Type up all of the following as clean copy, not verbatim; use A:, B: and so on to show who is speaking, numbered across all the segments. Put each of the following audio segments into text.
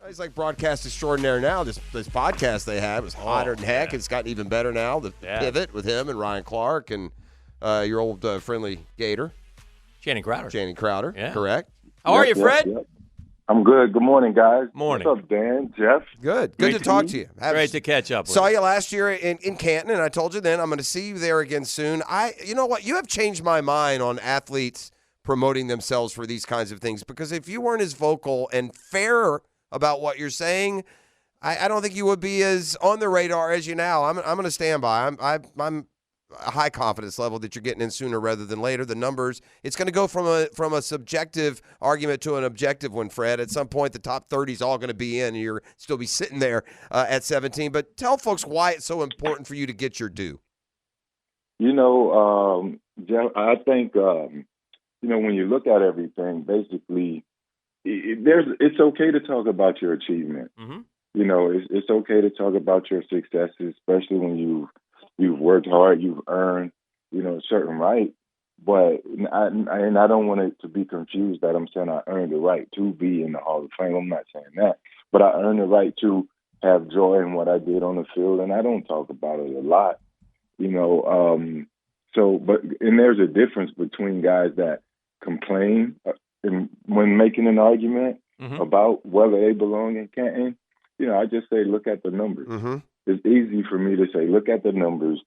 A: He's like broadcast extraordinaire now. This podcast they have is hotter than heck. It's gotten even better now. The pivot with him and Ryan Clark and your old friendly Gator.
B: Channing Crowder.
A: Yeah. Correct.
B: How are you, Fred?
C: Yep. I'm good. Good morning, guys.
B: Morning.
C: What's up, Dan, Jeff?
A: Good to talk to you.
B: Great to catch up with
A: Saw you last year in Canton, and I told you then I'm going to see you there again soon. You know what? You have changed my mind on athletes promoting themselves for these kinds of things, because if you weren't as vocal and fair about what you're saying, I don't think you would be as on the radar as you now. I'm going to stand by. I'm a high confidence level that you're getting in sooner rather than later. The numbers, it's going to go from a subjective argument to an objective one, Fred. At some point, the top 30 is all going to be in, and you're still be sitting there at 17. But tell folks why it's so important for you to get your due.
C: Jeff, I think, when you look at everything, basically, it's okay to talk about your achievement.
B: Mm-hmm.
C: It's okay to talk about your successes, especially when you've worked hard, you've earned, a certain right. But I don't want it to be confused that I'm saying I earned the right to be in the Hall of Fame. I'm not saying that, but I earned the right to have joy in what I did on the field, and I don't talk about it a lot, and there's a difference between guys that complain when making an argument about whether they belong in Canton. I just say, look at the numbers.
A: Mm-hmm.
C: It's easy for me to say, look at the numbers,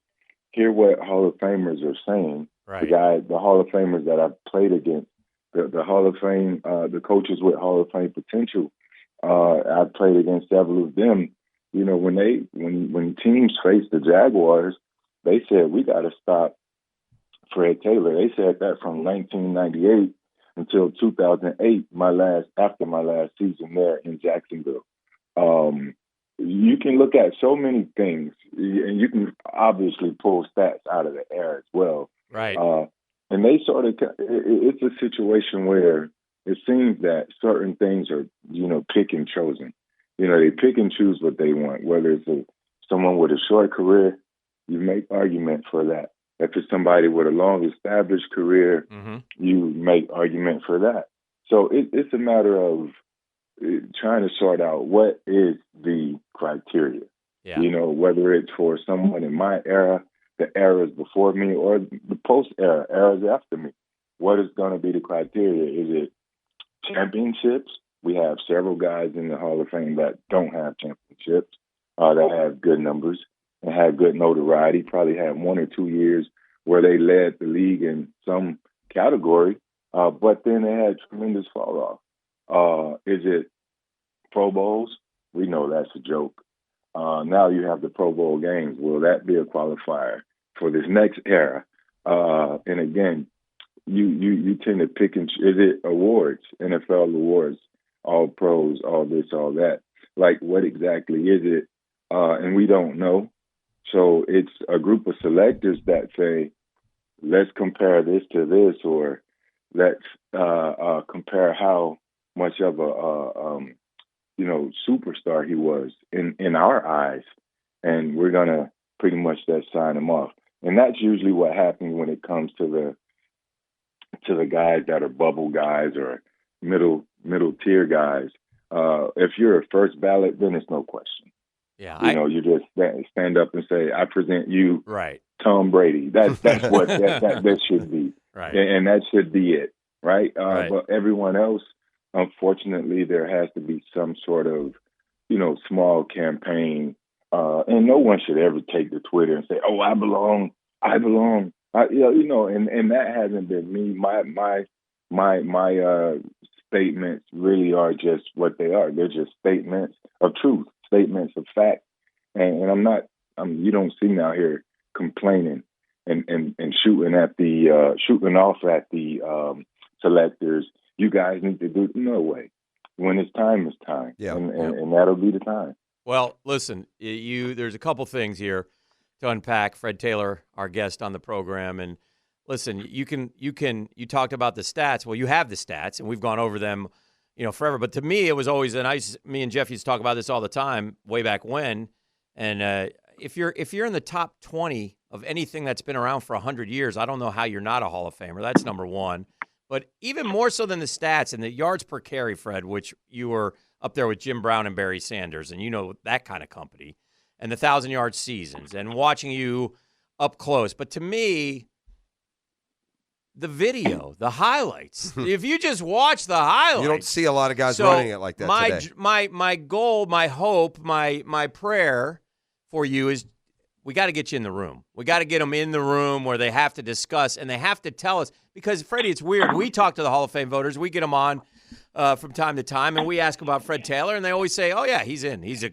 C: hear what Hall of Famers are saying.
B: Right.
C: The Hall of Famers that I've played against, the Hall of Fame, the coaches with Hall of Fame potential. I've played against several of them. When teams face the Jaguars, they said, we got to stop Fred Taylor. They said that from 1998 until 2008, after my last season there in Jacksonville. You can look at so many things, and you can obviously pull stats out of the air as well.
B: Right.
C: And they it's a situation where it seems that certain things are, pick and chosen. They pick and choose what they want, whether it's someone with a short career, you make argument for that. If it's somebody with a long established career, you make argument for that. So it's a matter of trying to sort out what is the criteria.
B: Yeah.
C: Whether it's for someone in my era, the eras before me, or the post-era, eras after me. What is going to be the criteria? Is it championships? We have several guys in the Hall of Fame that don't have championships, that have good numbers and have good notoriety, probably had 1 or 2 years where they led the league in some category, but then they had tremendous fall off. Is it Pro Bowls? We know that's a joke. Now you have the Pro Bowl games. Will that be a qualifier for this next era? And again, you tend to pick and is it awards, NFL awards, all pros, all this, all that? Like, what exactly is it? And we don't know. So it's a group of selectors that say, let's compare this to this, or let's compare how much of a superstar he was in our eyes, and we're gonna pretty much just sign him off. And that's usually what happens when it comes to the guys that are bubble guys or middle tier guys. If you're a first ballot, then it's no question.
B: Yeah,
C: you just stand up and say, "I present you,
B: right,
C: Tom Brady." That's what that should be,
B: right,
C: and that should be it, right?
B: Right.
C: But everyone else, unfortunately, there has to be some sort of, small campaign, and no one should ever take to Twitter and say, "Oh, I belong," and that hasn't been me. My statements really are just what they are. They're just statements of truth, statements of fact, and you don't see me out here complaining and shooting off at the selectors. You guys need to do no way. When it's time, it's time.
A: Yeah.
C: And that'll be the time.
B: Well, listen, there's a couple things here to unpack. Fred Taylor, our guest on the program, and listen, you talked about the stats. Well, you have the stats, and we've gone over them, forever. But to me, it was always me and Jeff used to talk about this all the time, way back when. And if you're in the top 20 of anything that's been around for 100 years, I don't know how you're not a Hall of Famer. That's number one. But even more so than the stats and the yards per carry, Fred, which you were up there with Jim Brown and Barry Sanders, and you know that kind of company, and the 1,000-yard seasons, and watching you up close. But to me, the video, the highlights, if you just watch the highlights.
A: You don't see a lot of guys running it like that today.
B: My goal, my hope, my prayer for you is we got to get you in the room. We got to get them in the room where they have to discuss, and they have to tell us. Because, Freddie, it's weird. We talk to the Hall of Fame voters. We get them on from time to time, and we ask about Fred Taylor, and they always say, oh, yeah, he's in. He's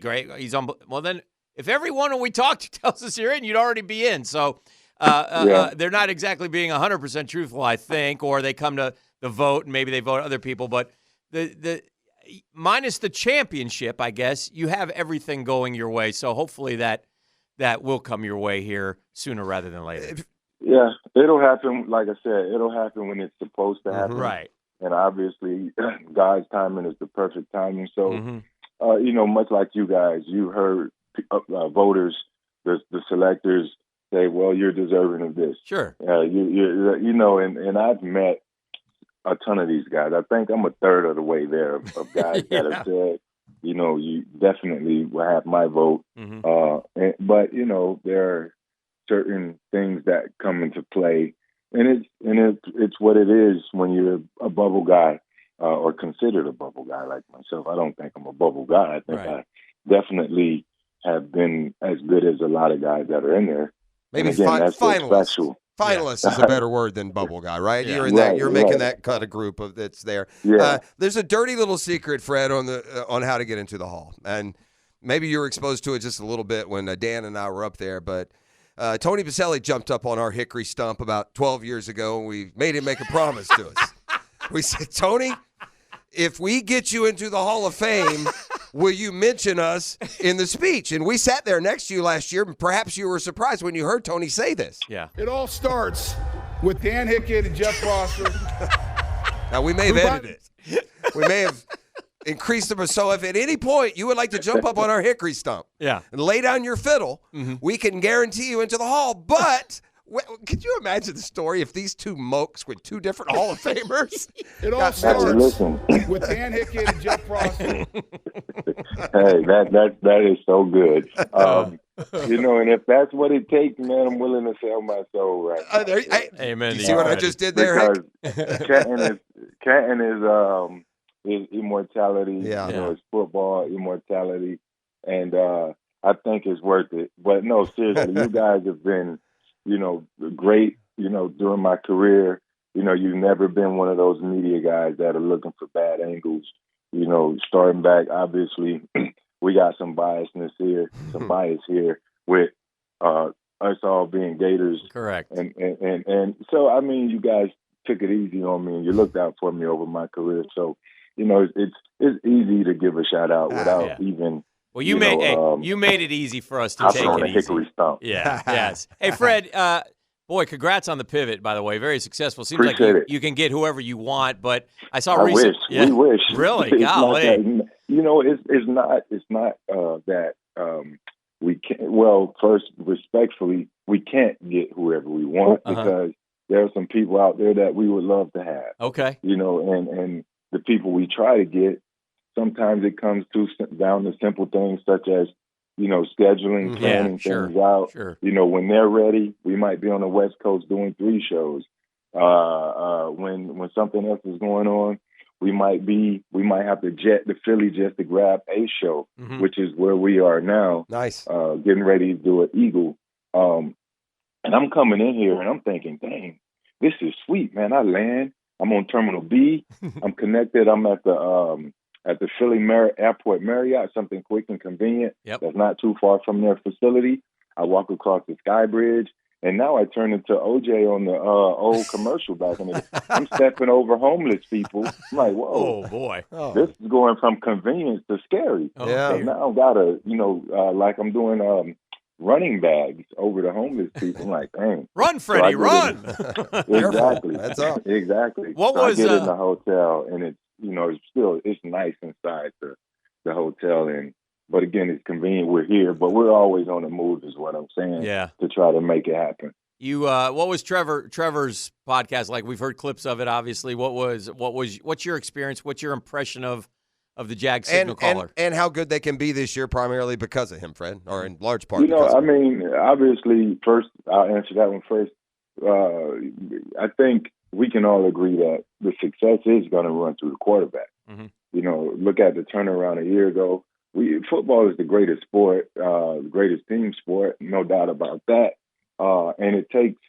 B: well, then if everyone we talk to tells us you're in, you'd already be in. So they're not exactly being 100% truthful, I think, or they come to the vote and maybe they vote other people. But the minus the championship, I guess, you have everything going your way. So hopefully that will come your way here sooner rather than later.
C: Yeah, it'll happen. Like I said, it'll happen when it's supposed to happen.
B: Right.
C: And obviously, God's timing is the perfect timing. So, much like you guys, you heard voters, the selectors say, well, you're deserving of this.
B: Sure.
C: And I've met a ton of these guys. I think I'm a third of the way there of guys that have said, you definitely will have my vote. But there are certain things that come into play, and it's what it is when you're a bubble guy or considered a bubble guy like myself. I don't think I'm a bubble guy. I think I definitely have been as good as a lot of guys that are in there.
A: Maybe
C: that's
A: finalist. Finalist is a better word than bubble guy, right?
B: Yeah.
A: You're in that. You're making that kind of group that's there.
C: Yeah.
A: There's a dirty little secret, Fred, on how to get into the Hall, and maybe you were exposed to it just a little bit when Dan and I were up there. But Tony Baselli jumped up on our hickory stump about 12 years ago, and we made him make a promise to us. We said, Tony, if we get you into the Hall of Fame, will you mention us in the speech? And we sat there next to you last year, and perhaps you were surprised when you heard Tony say this.
B: Yeah.
D: It all starts with Dan Hicken and Jeff Foster.
A: Now, we may have edited it. We may have increased them. So if at any point you would like to jump up on our hickory stump and lay down your fiddle, we can guarantee you into the Hall. But could you imagine the story if these two mokes with two different Hall of Famers?
D: It all starts with Dan Hicken and Jeff Foster.
C: Hey, that is so good. And if that's what it takes, man, I'm willing to sell my soul right now.
B: Amen.
A: You see what I just did there?
C: Because Canton is immortality.
A: Yeah.
C: It's football immortality, and I think it's worth it. But no, seriously, you guys have been, great. During my career, you've never been one of those media guys that are looking for bad angles. Starting back, obviously, we got some biasness here, some bias here with us all being Gators.
B: Correct.
C: And so, I mean, you guys took it easy on me, and you looked out for me over my career. So, it's easy to give a shout out without even.
B: Well, you made it easy for us to take
C: on
B: it
C: a hickory
B: easy.
C: stump.
B: Yeah. Yes. Hey, Fred. Boy, congrats on the pivot, by the way. Very successful. Seems
C: Appreciate
B: like
C: it.
B: you can get whoever you want, but I saw
C: We wish.
B: Really?
C: It's
B: Golly.
C: It's not that we can't. Well, first, respectfully, we can't get whoever we want because there are some people out there that we would love to have.
B: Okay.
C: And the people we try to get, sometimes it comes down to simple things such as, scheduling, planning things out.
B: Sure.
C: When they're ready, we might be on the West Coast doing 3 shows. When something else is going on, we might have to jet to Philly just to grab a show, which is where we are now.
A: Nice.
C: Getting ready to do an Eagle. And I'm coming in here and I'm thinking, dang, this is sweet, man. I land. I'm on Terminal B. I'm connected. I'm at the Philly Airport Marriott, something quick and convenient.
B: Yep.
C: That's not too far from their facility. I walk across the Sky Bridge, and now I turn into OJ on the old commercial back in the day. I'm stepping over homeless people. I'm like, whoa.
B: Oh, boy.
C: This is going from convenience to scary.
B: Oh,
A: yeah.
C: So now I've got to, like I'm doing running bags over the homeless people. I'm like, dang.
B: Run, Freddie, run.
C: Exactly.
A: That's up.
C: Exactly. I get in the hotel, and it's, it's nice inside the hotel, but again, it's convenient. We're here, but we're always on the move, is what I'm saying.
B: Yeah.
C: To try to make it happen.
B: You, what was Trevor's podcast like? We've heard clips of it, obviously. What's your experience? What's your impression of of the Jag signal caller.
A: And how good they can be this year primarily because of him, Fred, or in large part
C: I mean, obviously, first, I'll answer that one first. I think we can all agree that the success is going to run through the quarterback.
B: Mm-hmm.
C: Look at the turnaround a year ago. Football is the greatest sport, the greatest team sport, no doubt about that. And it takes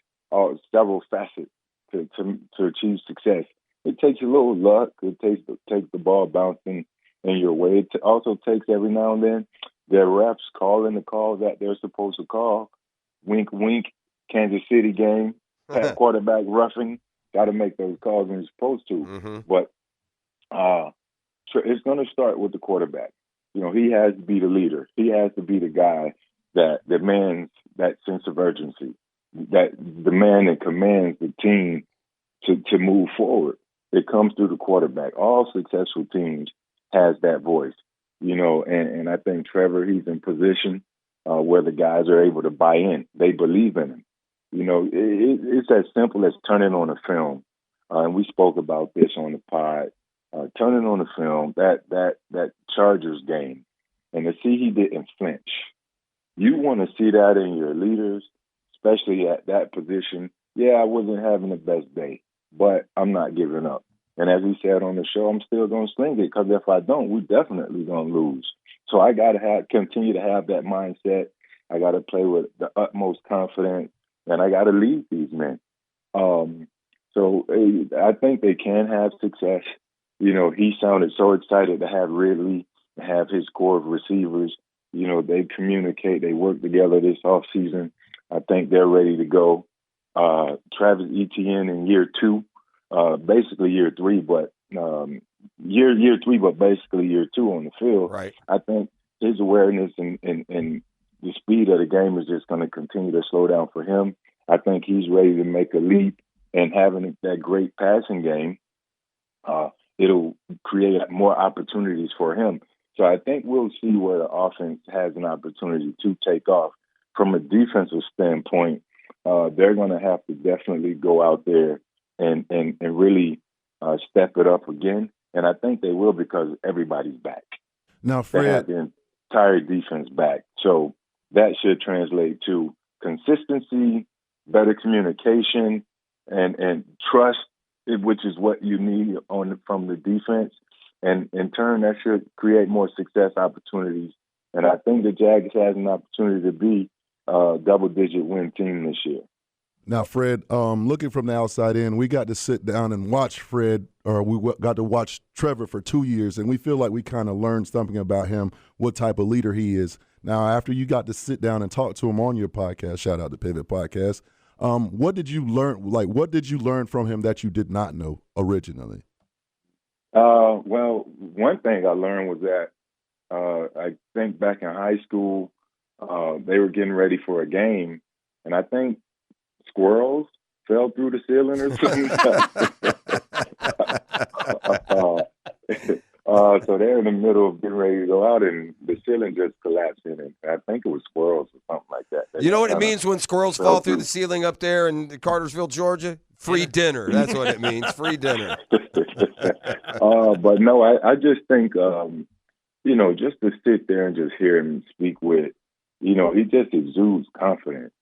C: several facets to achieve success. It takes a little luck. It takes the ball bouncing in your way. It also takes every now and then their refs calling the calls that they're supposed to call. Wink, wink, Kansas City game, quarterback roughing. Got to make those calls when you're supposed to.
A: Mm-hmm.
C: But it's going to start with the quarterback. He has to be the leader. He has to be the guy that demands that sense of urgency, that the man that commands the team to move forward. It comes through the quarterback. All successful teams has that voice, and I think Trevor, he's in position where the guys are able to buy in. They believe in him. It's as simple as turning on a film. And we spoke about this on the pod. Turning on the film, that Chargers game, and to see he didn't flinch. You want to see that in your leaders, especially at that position. Yeah, I wasn't having the best day, but I'm not giving up. And as we said on the show, I'm still going to sling it, because if I don't, we're definitely going to lose. So I got to continue to have that mindset. I got to play with the utmost confidence, and I got to lead these men. So I think they can have success. He sounded so excited to have Ridley, to have his core of receivers. They communicate, they work together this offseason. I think they're ready to go. Travis Etienne in year 2, basically year 3, but year 3, but basically year 2 on the field.
A: Right.
C: I think his awareness and the speed of the game is just going to continue to slow down for him. I think he's ready to make a leap, and having that great passing game, it'll create more opportunities for him. So I think we'll see where the offense has an opportunity to take off. From a defensive standpoint, they're going to have to definitely go out there and really step it up again. And I think they will, because everybody's back.
E: Now,
C: They have
E: Fred,
C: the entire defense back. So that should translate to consistency, better communication, and trust, which is what you need from the defense. And in turn, that should create more success opportunities. And I think the Jags has an opportunity to be a double-digit win team this year.
E: Now, Fred, looking from the outside in, we got to sit down and watch Fred, or we got to watch Trevor for 2 years, and we feel like we kind of learned something about him, what type of leader he is. Now, after you got to sit down and talk to him on your podcast, shout out to Pivot Podcast, what did you learn? Like, what did you learn from him that you did not know originally?
C: Well, one thing I learned was that I think back in high school, they were getting ready for a game, and I think squirrels fell through the ceiling or something. So they're in the middle of getting ready to go out, and the ceiling just collapsed in it. I think it was squirrels or something like that.
A: You know what it means when squirrels fall through the ceiling up there in Cartersville, Georgia? Free dinner. That's what it means. Free dinner.
C: But no, I just think, just to sit there and just hear him speak with, he just exudes confidence.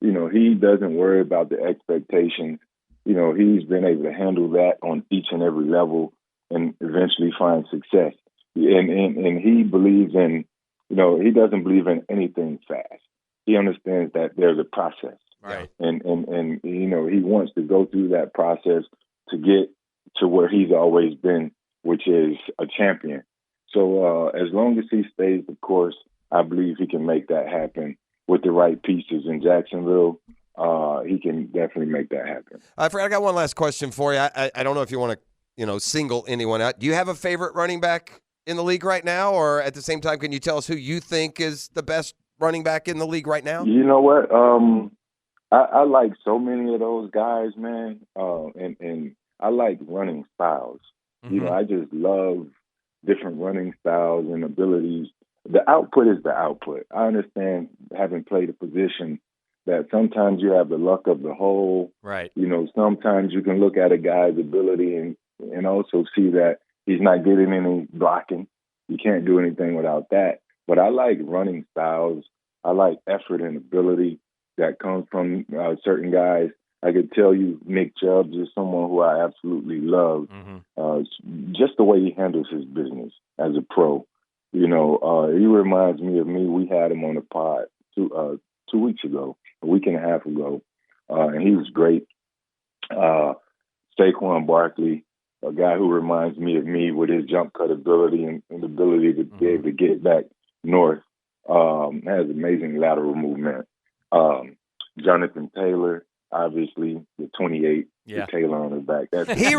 C: He doesn't worry about the expectations. He's been able to handle that on each and every level and eventually find success. And he believes in, he doesn't believe in anything fast. He understands that there's a process.
B: Right.
C: And he wants to go through that process to get to where he's always been, which is a champion. So as long as he stays the course, I believe he can make that happen with the right pieces in Jacksonville. He can definitely make that happen.
A: I got one last question for you. I don't know if you want to, single anyone out. Do you have a favorite running back in the league right now? Or at the same time, can you tell us who you think is the best running back in the league right now?
C: You know what? I like so many of those guys, man. And I like running styles.
B: Mm-hmm.
C: I just love different running styles and abilities. The output is the output. I understand, having played a position, that sometimes you have the luck of the whole.
B: Right.
C: Sometimes you can look at a guy's ability and also see that He's not getting any blocking. You can't do anything without that. But I like running styles. I like effort and ability that comes from certain guys. I could tell you Nick Chubb is someone who I absolutely love. Just the way he handles his business as a pro. He reminds me of me. We had him on the pod 2 weeks ago, a week and a half ago, and he was great. Saquon Barkley, a guy who reminds me of me with his jump cut ability and ability to be able to get back north, has amazing lateral movement. Jonathan Taylor, obviously, the 28, the Taylor on his back.
A: He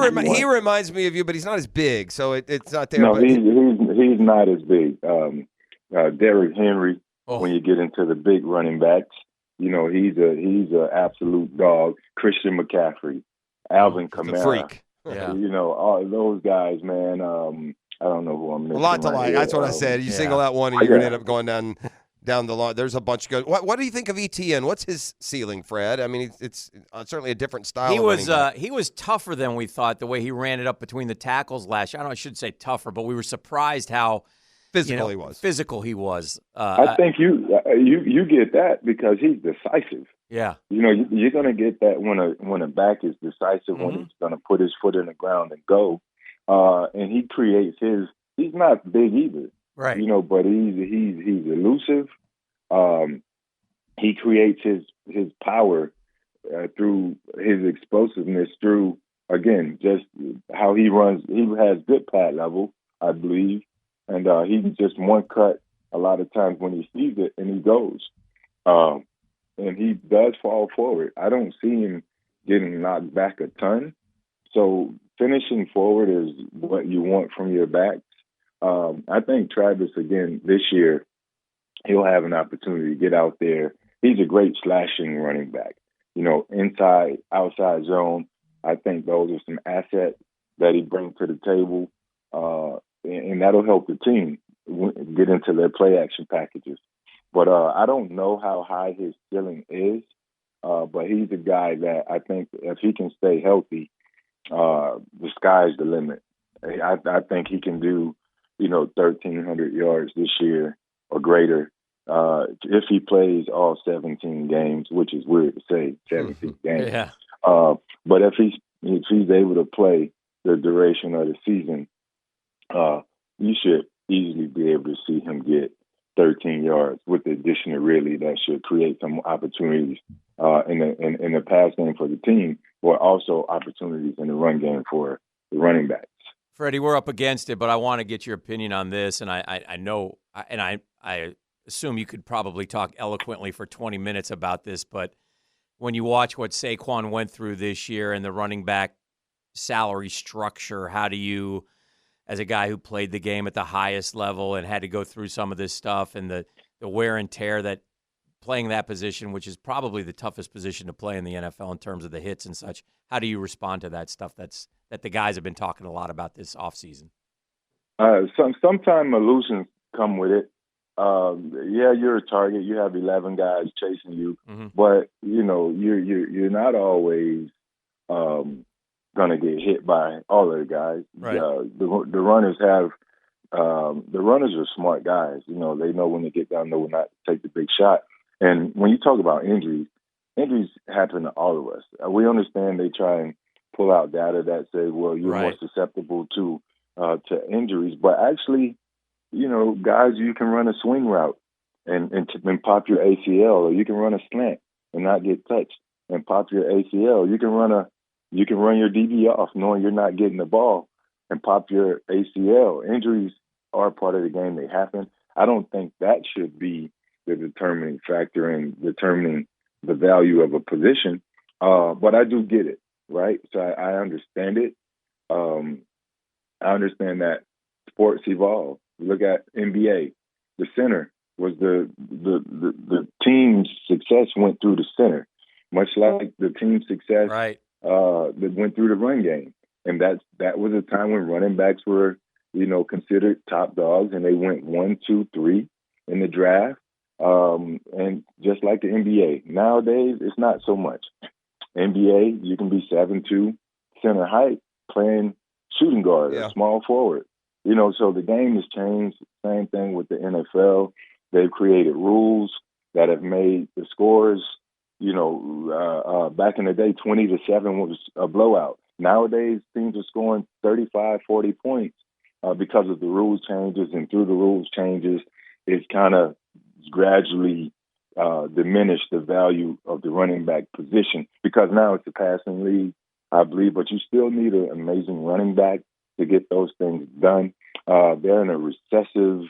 A: reminds me of you, but he's not as big, so it's not there.
C: No,
A: but
C: he's not as big. Derrick Henry, when you get into the big running backs, he's a absolute dog. Christian McCaffrey, Alvin Kamara,
A: the freak.
B: Yeah.
C: All those guys, man. I don't know who I'm missing.
A: A lot to like.
C: Here.
A: That's what I said. You single out one, and you're going to end up going down the line. There's a bunch of good. What do you think of ETN? What's his ceiling, Fred? I mean, it's certainly a different style.
B: He was tougher than we thought. The way he ran it up between the tackles last year. I shouldn't say tougher, but we were surprised how
A: physical he was.
B: Physical he was.
C: I think you get that because he's decisive.
B: Yeah.
C: You're going to get that when a back is decisive, when he's going to put his foot in the ground and go. And he creates he's not big either.
B: Right.
C: But he's elusive. He creates his power through his explosiveness, through, again, just how he runs. He has good pad level, I believe. And he's just one cut a lot of times when he sees it and he goes. And he does fall forward. I don't see him getting knocked back a ton. So finishing forward is what you want from your backs. I think Travis, again, this year, he'll have an opportunity to get out there. He's a great slashing running back. Inside, outside zone. I think those are some assets that he brings to the table. And that'll help the team get into their play action packages. But I don't know how high his ceiling is, but he's a guy that I think if he can stay healthy, the sky's the limit. I think he can do, 1,300 yards this year or greater if he plays all 17 games, which is weird to say, 17 games.
B: Yeah.
C: But if he's able to play the duration of the season, you should easily be able to see him get 13 yards with the addition of really that should create some opportunities in the pass game for the team, but also opportunities in the run game for the running backs.
B: Freddie, we're up against it, but I want to get your opinion on this, and I know, and I assume you could probably talk eloquently for 20 minutes about this, but when you watch what Saquon went through this year and the running back salary structure, how do you, as a guy who played the game at the highest level and had to go through some of this stuff and the wear and tear that playing that position, which is probably the toughest position to play in the NFL in terms of the hits and such, how do you respond to that stuff that the guys have been talking a lot about this offseason?
C: Sometimes illusions come with it. You're a target. You have 11 guys chasing you, but you're not always going to get hit by all of the guys.
B: Right.
C: The runners are smart guys. They know when they get down, know when not to take the big shot. And when you talk about injuries happen to all of us. We understand they try and pull out data that say, well, you're more susceptible to injuries, but actually, guys, you can run a swing route and pop your ACL, or you can run a slant and not get touched and pop your ACL. You can run your DB off knowing you're not getting the ball and pop your ACL. Injuries are part of the game. They happen. I don't think that should be the determining factor in determining the value of a position. But I do get it, right? So I understand it. I understand that sports evolve. Look at NBA. The center was the team's success went through the center, much like the team's success that went through the run game. And that was a time when running backs were, considered top dogs, and they went 1, 2, 3 in the draft. And just like the NBA, nowadays it's not so much. NBA, you can be 7'2", center height, playing shooting guard,
A: Yeah.
C: a small forward. So the game has changed. Same thing with the NFL. They've created rules that have made the scores, back in the day, 20-7 was a blowout. Nowadays, teams are scoring 35, 40 points because of the rules changes, and through the rules changes, it's kind of gradually diminished the value of the running back position because now it's a passing league, I believe, but you still need an amazing running back to get those things done. They're in a recessive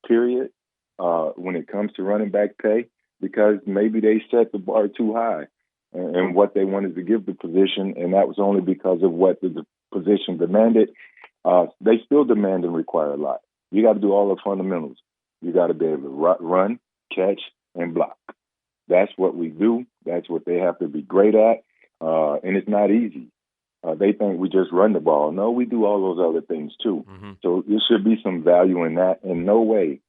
C: period when it comes to running back pay because maybe they set the bar too high and what they wanted to give the position, and that was only because of what the position demanded. They still demand and require a lot. You got to do all the fundamentals. You got to be able to run, catch, and block. That's what we do. That's what they have to be great at, and it's not easy. They think we just run the ball. No, we do all those other things too.
B: Mm-hmm.
C: So there should be some value in that. In no way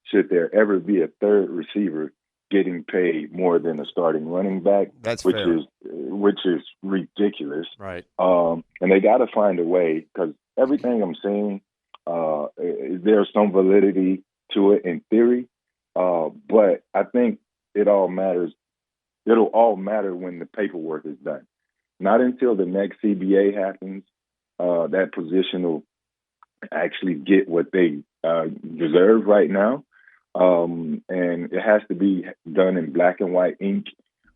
C: should there ever be a third receiver getting paid more than a starting running back.
A: That's
C: which
A: fair.
C: is ridiculous.
B: Right.
C: And they got to find a way because everything I'm saying, there's some validity to it in theory, but I think it all matters. It'll all matter when the paperwork is done. Not until the next CBA happens, that position will actually get what they deserve right now. And it has to be done in black and white ink.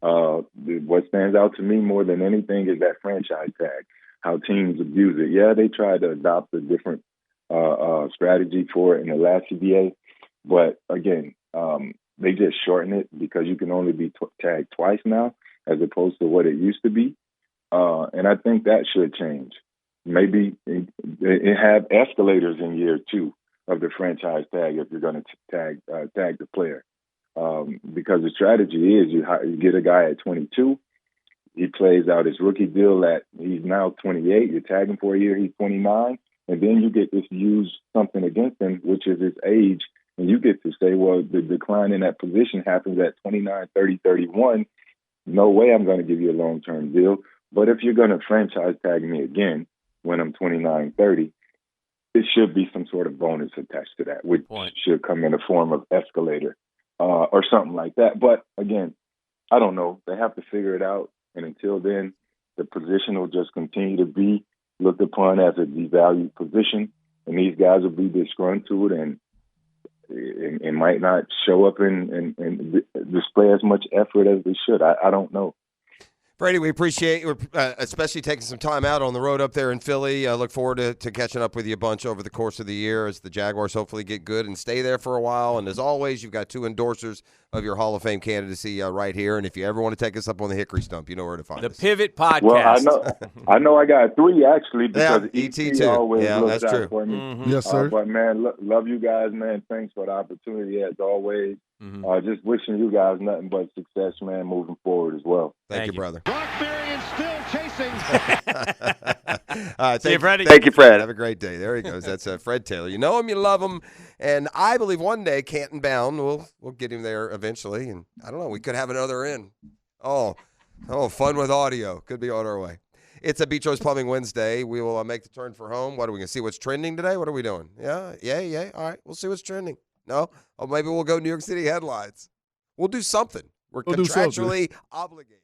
C: What stands out to me more than anything is that franchise tag, how teams abuse it. Yeah, they tried to adopt a different strategy for it in the last CBA, but again, they just shorten it because you can only be tagged twice now as opposed to what it used to be. And I think that should change. Maybe it have escalators in year 2 of the franchise tag if you're going to tag the player. Because the strategy is you get a guy at 22, he plays out his rookie deal he's now 28, you tag him for a year, he's 29, and then you get to use something against him, which is his age, and you get to say, well, the decline in that position happens at 29, 30, 31. No way I'm going to give you a long-term deal. But if you're going to franchise tag me again when I'm 29, 30, it should be some sort of bonus attached to that, which should come in the form of escalator or something like that. But again, I don't know. They have to figure it out. And until then, the position will just continue to be looked upon as a devalued position. And these guys will be disgruntled and might not show up and display as much effort as they should. I don't know.
A: Brady, we appreciate you, especially taking some time out on the road up there in Philly. I look forward to catching up with you a bunch over the course of the year as the Jaguars hopefully get good and stay there for a while. And as always, you've got 2 endorsers of your Hall of Fame candidacy right here. And if you ever want to take us up on the Hickory Stump, you know where to find us.
B: The Pivot Podcast.
C: Well, I know I got 3 actually because
A: ET
C: ET
A: too.
C: always
A: Yeah,
C: looks
A: that's
C: out
A: true.
C: for me.
B: Mm-hmm.
E: Yes, sir.
C: But man, love you guys, man. Thanks for the opportunity as always.
B: Mm-hmm.
C: Just wishing you guys nothing but success, man, moving forward as well.
A: Thank you, brother.
D: Brock Marion still chasing.
B: See you, Freddie.
A: Thank you, Fred. Have a great day. There he goes. That's Fred Taylor. You know him, you love him, and I believe one day Canton Bound we'll get him there eventually. And I don't know, we could have another in. Oh, fun with audio. Could be on our way. It's a Beach Rose Plumbing Wednesday. We will make the turn for home. What are we going to see? What's trending today? What are we doing? Yeah. All right, we'll see what's trending. No? Or maybe we'll go New York City headlines. We'll do something. We're contractually obligated.